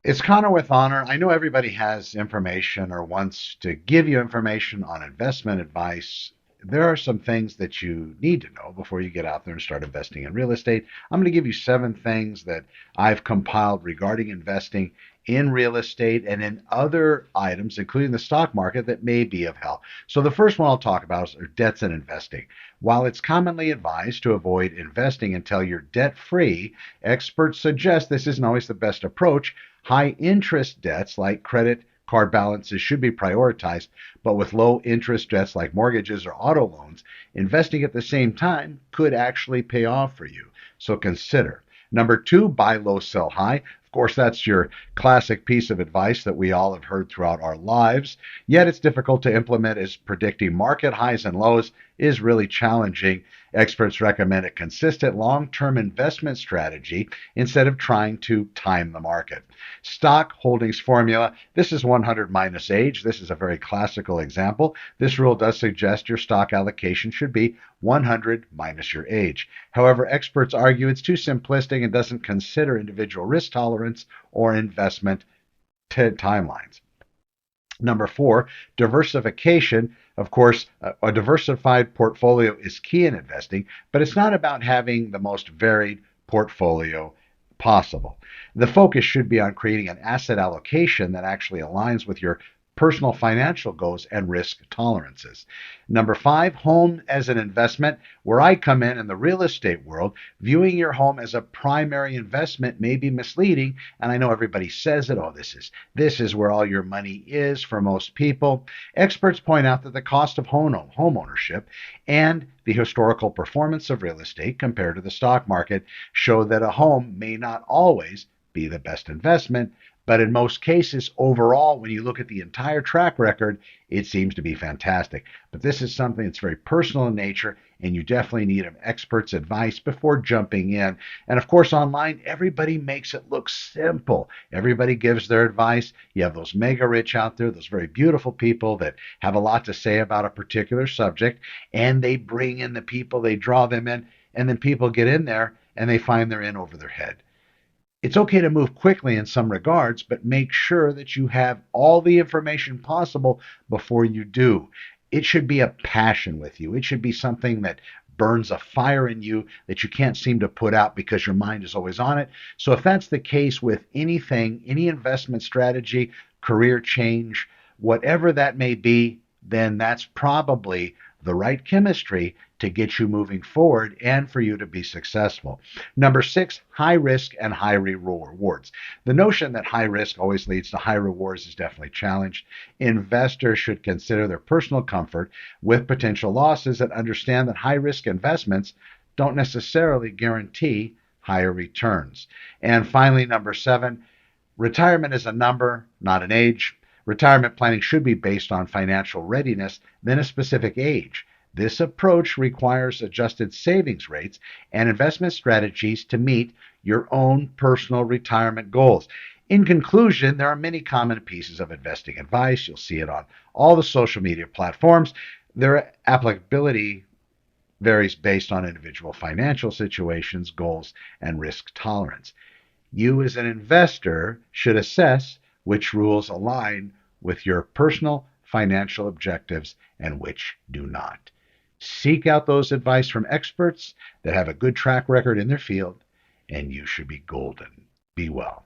It's Connor with Honor. I know everybody has information or wants to give you information on investment advice. There are some things that you need to know before you get out there and start investing in real estate. I'm going to give you 7 things that I've compiled regarding investing in real estate and in other items, including the stock market, that may be of help. So, the first one I'll talk about is debts and investing. While it's commonly advised to avoid investing until you're debt free, experts suggest this isn't always the best approach. High interest debts like credit card balances should be prioritized, but with low interest debts like mortgages or auto loans, investing at the same time could actually pay off for you. So consider. Number 2, buy low, sell high. Of course, that's your classic piece of advice that we all have heard throughout our lives, yet it's difficult to implement as predicting market highs and lows is really challenging. Experts recommend a consistent long term investment strategy instead of trying to time the market. Stock holdings formula. This is 100 minus age. This is a very classical example. This rule does suggest your stock allocation should be 100 minus your age. However, experts argue it's too simplistic and doesn't consider individual risk tolerance or investment timelines. Number 4, diversification. Of course, a diversified portfolio is key in investing, but it's not about having the most varied portfolio possible. The focus should be on creating an asset allocation that actually aligns with your personal financial goals and risk tolerances. Number 5, home as an investment. Where I come in the real estate world, viewing your home as a primary investment may be misleading. And I know everybody says it, oh, this is where all your money is for most people. Experts point out that the cost of home ownership and the historical performance of real estate compared to the stock market show that a home may not always be the best investment, but in most cases, overall, when you look at the entire track record, it seems to be fantastic. But this is something that's very personal in nature, and you definitely need an expert's advice before jumping in. And of course, online, everybody makes it look simple. Everybody gives their advice. You have those mega rich out there, those very beautiful people that have a lot to say about a particular subject, and they bring in the people, they draw them in, and then people get in there and they find they're in over their head. It's okay to move quickly in some regards, but make sure that you have all the information possible before you do. It should be a passion with you. It should be something that burns a fire in you that you can't seem to put out because your mind is always on it. So if that's the case with anything, any investment strategy, career change, whatever that may be, then that's probably the right chemistry to get you moving forward and for you to be successful. Number 6, high risk and high rewards. The notion that high risk always leads to high rewards is definitely challenged. Investors should consider their personal comfort with potential losses and understand that high risk investments don't necessarily guarantee higher returns. And finally, number 7, retirement is a number, not an age. Retirement planning should be based on financial readiness, then a specific age. This approach requires adjusted savings rates and investment strategies to meet your own personal retirement goals. In conclusion, there are many common pieces of investing advice. You'll see it on all the social media platforms. Their applicability varies based on individual financial situations, goals, and risk tolerance. You, as an investor, should assess which rules align with your personal financial objectives and which do not. Seek out those advice from experts that have a good track record in their field, and you should be golden. Be well.